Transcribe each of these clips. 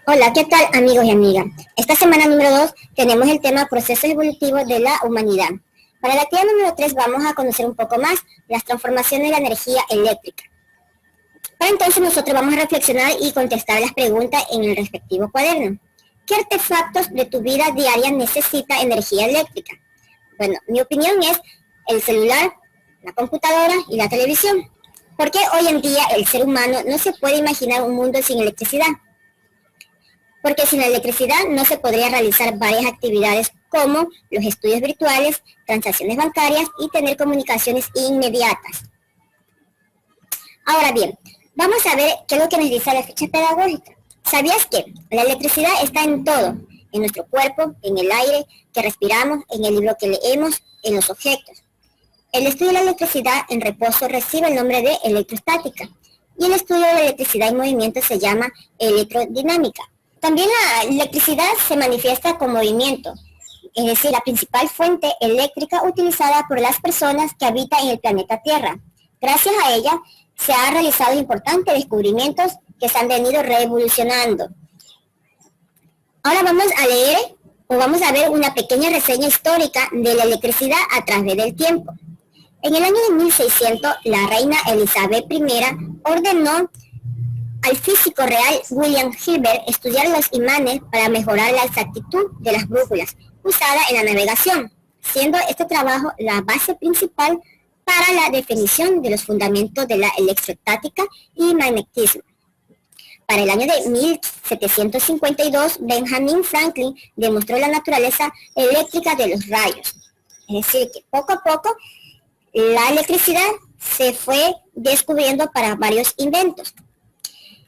Hola, ¿qué tal amigos y amigas? Esta semana número 2 tenemos el tema procesos evolutivos de la humanidad. Para la actividad número 3 vamos a conocer un poco más las transformaciones de la energía eléctrica. Para entonces nosotros vamos a reflexionar y contestar las preguntas en el respectivo cuaderno. ¿Qué artefactos de tu vida diaria necesita energía eléctrica? Bueno, mi opinión es el celular, la computadora y la televisión. ¿Por qué hoy en día el ser humano no se puede imaginar un mundo sin electricidad? Porque sin la electricidad no se podría realizar varias actividades como los estudios virtuales, transacciones bancarias y tener comunicaciones inmediatas. Ahora bien, vamos a ver qué es lo que nos dice la ficha pedagógica. ¿Sabías que la electricidad está en todo? En nuestro cuerpo, en el aire que respiramos, en el libro que leemos, en los objetos. El estudio de la electricidad en reposo recibe el nombre de electrostática y el estudio de la electricidad en movimiento se llama electrodinámica. También la electricidad se manifiesta con movimiento, es decir, la principal fuente eléctrica utilizada por las personas que habitan en el planeta Tierra. Gracias a ella se han realizado importantes descubrimientos que se han venido revolucionando. Ahora vamos a leer o vamos a ver una pequeña reseña histórica de la electricidad a través del tiempo. En el año de 1600, la reina Elizabeth I ordenó al físico real William Hilbert estudiar los imanes para mejorar la exactitud de las brújulas usadas en la navegación, siendo este trabajo la base principal para la definición de los fundamentos de la electrostática y magnetismo. Para el año de 1752, Benjamin Franklin demostró la naturaleza eléctrica de los rayos. Es decir, que poco a poco la electricidad se fue descubriendo para varios inventos.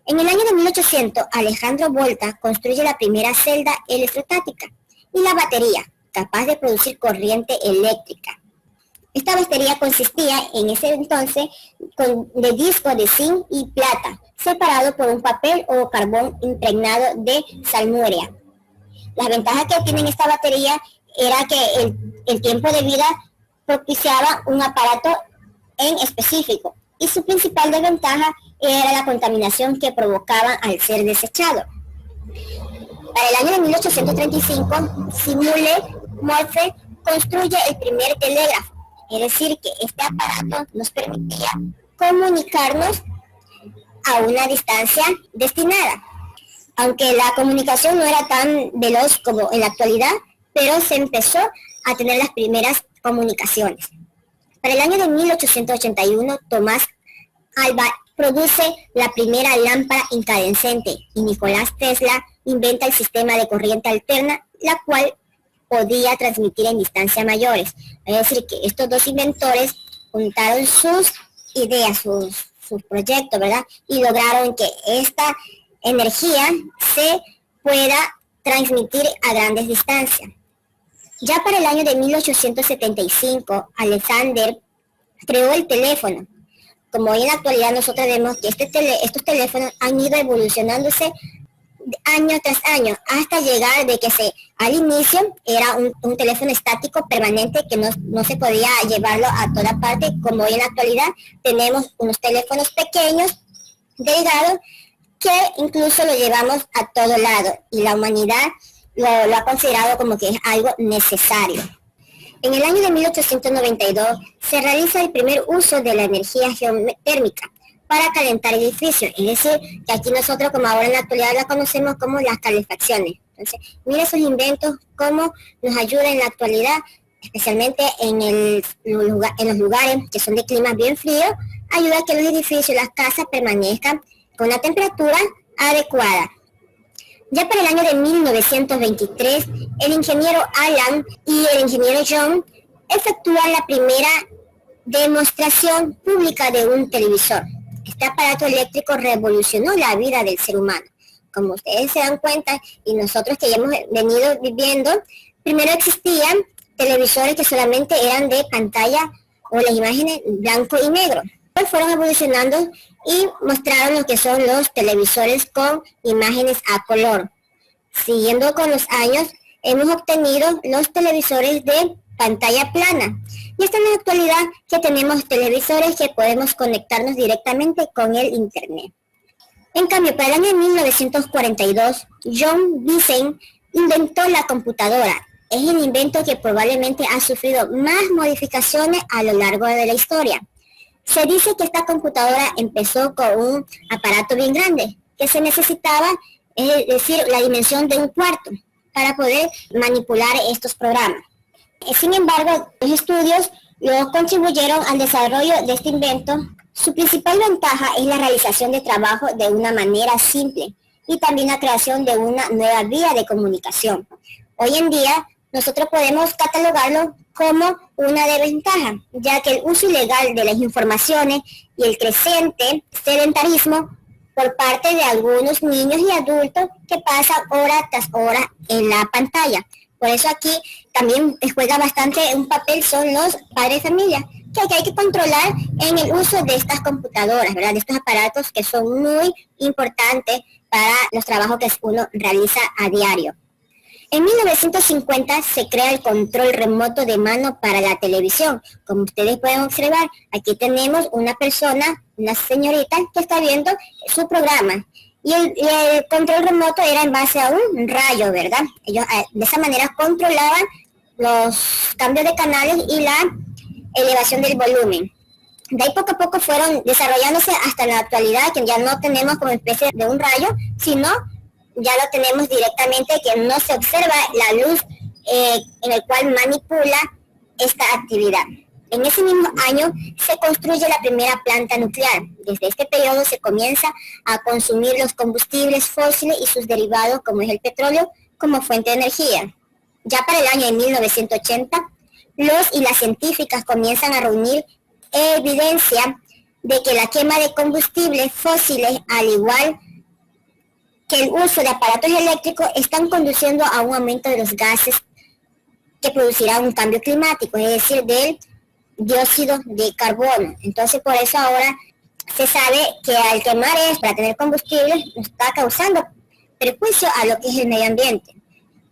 En el año de 1800, Alejandro Volta construye la primera celda electrostática y la batería, capaz de producir corriente eléctrica. Esta batería consistía en ese entonces de discos de zinc y plata, separado por un papel o carbón impregnado de salmuera. Las ventajas que tiene esta batería era que el tiempo de vida propiciaba un aparato en específico y su principal desventaja era la contaminación que provocaba al ser desechado. Para el año de 1835, Simule Morse construye el primer telégrafo, es decir, que este aparato nos permitía comunicarnos a una distancia destinada. Aunque la comunicación no era tan veloz como en la actualidad, pero se empezó a tener las primeras comunicaciones. Para el año de 1881, Tomás Alva produce la primera lámpara incandescente y Nicolás Tesla inventa el sistema de corriente alterna, la cual podía transmitir en distancias mayores. Es decir, que estos dos inventores juntaron sus ideas, sus proyectos, ¿verdad? Y lograron que esta energía se pueda transmitir a grandes distancias. Ya para el año de 1875, Alexander creó el teléfono. Como hoy en la actualidad nosotros vemos que estos teléfonos han ido evolucionándose año tras año, hasta llegar de que al inicio era un teléfono estático permanente que no se podía llevarlo a toda parte, como hoy en la actualidad tenemos unos teléfonos pequeños, delgados, que incluso lo llevamos a todo lado y la humanidad lo ha considerado como que es algo necesario. En el año de 1892 se realiza el primer uso de la energía geotérmica para calentar edificios, es decir, que aquí nosotros como ahora en la actualidad la conocemos como las calefacciones. Entonces, mira esos inventos, cómo nos ayudan en la actualidad, especialmente en los lugares que son de climas bien fríos, ayuda a que los edificios, las casas permanezcan con una temperatura adecuada. Ya para el año de 1923, el ingeniero Alan y el ingeniero John efectúan la primera demostración pública de un televisor. Este aparato eléctrico revolucionó la vida del ser humano. Como ustedes se dan cuenta, y nosotros que ya hemos venido viviendo, primero existían televisores que solamente eran de pantalla o las imágenes blanco y negro. Después fueron evolucionando y mostraron lo que son los televisores con imágenes a color. Siguiendo con los años, hemos obtenido los televisores de pantalla plana. Y esta es la actualidad que tenemos televisores que podemos conectarnos directamente con el internet. En cambio, para el año 1942, John Vincent inventó la computadora. Es el invento que probablemente ha sufrido más modificaciones a lo largo de la historia. Se dice que esta computadora empezó con un aparato bien grande, que se necesitaba, es decir, la dimensión de un cuarto, para poder manipular estos programas. Sin embargo, los estudios luego contribuyeron al desarrollo de este invento. Su principal ventaja es la realización de trabajo de una manera simple y también la creación de una nueva vía de comunicación. Hoy en día, nosotros podemos catalogarlo como una desventaja, ya que el uso ilegal de las informaciones y el creciente sedentarismo por parte de algunos niños y adultos que pasan hora tras hora en la pantalla. Por eso aquí también juega bastante un papel son los padres de familia, que hay que controlar en el uso de estas computadoras, ¿verdad? De estos aparatos que son muy importantes para los trabajos que uno realiza a diario. En 1950 se crea el control remoto de mano para la televisión. Como ustedes pueden observar, aquí tenemos una persona, una señorita que está viendo su programa. Y el control remoto era en base a un rayo, ¿verdad? Ellos de esa manera controlaban los cambios de canales y la elevación del volumen. De ahí poco a poco fueron desarrollándose hasta la actualidad, que ya no tenemos como especie de un rayo, sino ya lo tenemos directamente, que no se observa la luz en el cual manipula esta actividad. En ese mismo año se construye la primera planta nuclear. Desde este periodo se comienza a consumir los combustibles fósiles y sus derivados, como es el petróleo, como fuente de energía. Ya para el año de 1980, los y las científicas comienzan a reunir evidencia de que la quema de combustibles fósiles, al igual que el uso de aparatos eléctricos, están conduciendo a un aumento de los gases que producirá un cambio climático, es decir, del dióxido de carbono. Entonces, por eso ahora se sabe que al quemar esto para tener combustible está causando perjuicio a lo que es el medio ambiente.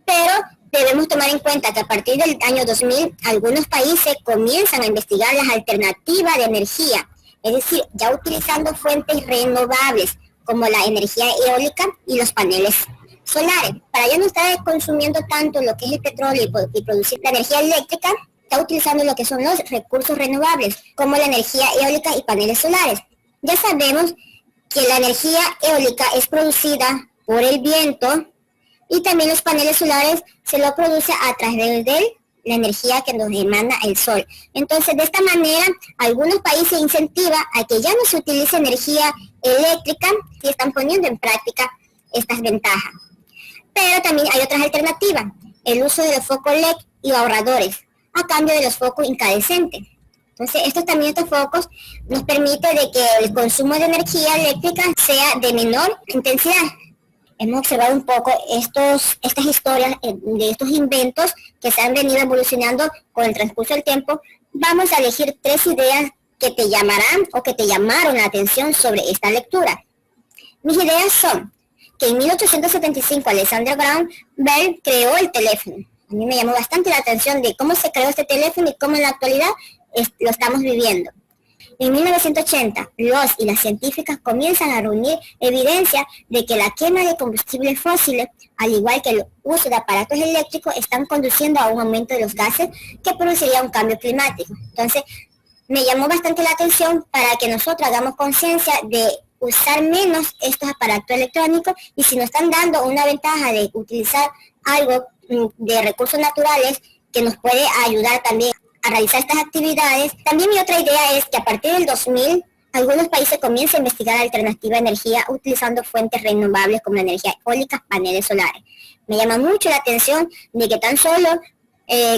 Pero debemos tomar en cuenta que a partir del año 2000 algunos países comienzan a investigar las alternativas de energía, es decir, ya utilizando fuentes renovables como la energía eólica y los paneles solares. Para ya no estar consumiendo tanto lo que es el petróleo y producir la energía eléctrica, está utilizando lo que son los recursos renovables, como la energía eólica y paneles solares. Ya sabemos que la energía eólica es producida por el viento y también los paneles solares se lo produce a través de la energía que nos emana el sol. Entonces, de esta manera, algunos países incentivan a que ya no se utilice energía eléctrica y están poniendo en práctica estas ventajas. Pero también hay otras alternativas, el uso de los focos LED y ahorradores, a cambio de los focos incandescentes. Entonces, estos focos nos permiten de que el consumo de energía eléctrica sea de menor intensidad. Hemos observado un poco estas historias de estos inventos que se han venido evolucionando con el transcurso del tiempo. Vamos a elegir 3 ideas que te llamarán o que te llamaron la atención sobre esta lectura. Mis ideas son que en 1875 Alexander Graham Bell creó el teléfono. A mí me llamó bastante la atención de cómo se creó este teléfono y cómo en la actualidad lo estamos viviendo. En 1980, los y las científicas comienzan a reunir evidencia de que la quema de combustibles fósiles, al igual que el uso de aparatos eléctricos, están conduciendo a un aumento de los gases que produciría un cambio climático. Entonces, me llamó bastante la atención para que nosotros hagamos conciencia de usar menos estos aparatos electrónicos, y si nos están dando una ventaja de utilizar algo de recursos naturales que nos puede ayudar también a realizar estas actividades. También mi otra idea es que a partir del 2000 algunos países comienzan a investigar alternativas de energía utilizando fuentes renovables como la energía eólica, paneles solares. Me llama mucho la atención de que tan solo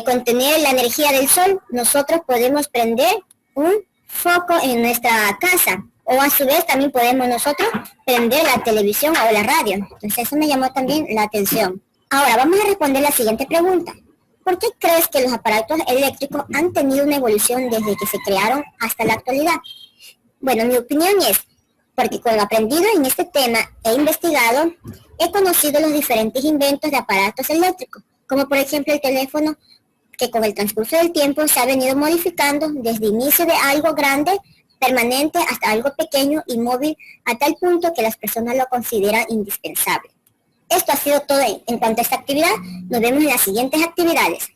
con tener la energía del sol nosotros podemos prender un foco en nuestra casa, o a su vez también podemos nosotros prender la televisión o la radio. Entonces eso me llamó también la atención. Ahora vamos a responder la siguiente pregunta. ¿Por qué crees que los aparatos eléctricos han tenido una evolución desde que se crearon hasta la actualidad? Bueno, mi opinión es porque con lo aprendido en este tema he investigado, he conocido los diferentes inventos de aparatos eléctricos, como por ejemplo el teléfono, que con el transcurso del tiempo se ha venido modificando desde inicio de algo grande permanente hasta algo pequeño y móvil a tal punto que las personas lo consideran indispensable. Esto ha sido todo en cuanto a esta actividad. Nos vemos en las siguientes actividades.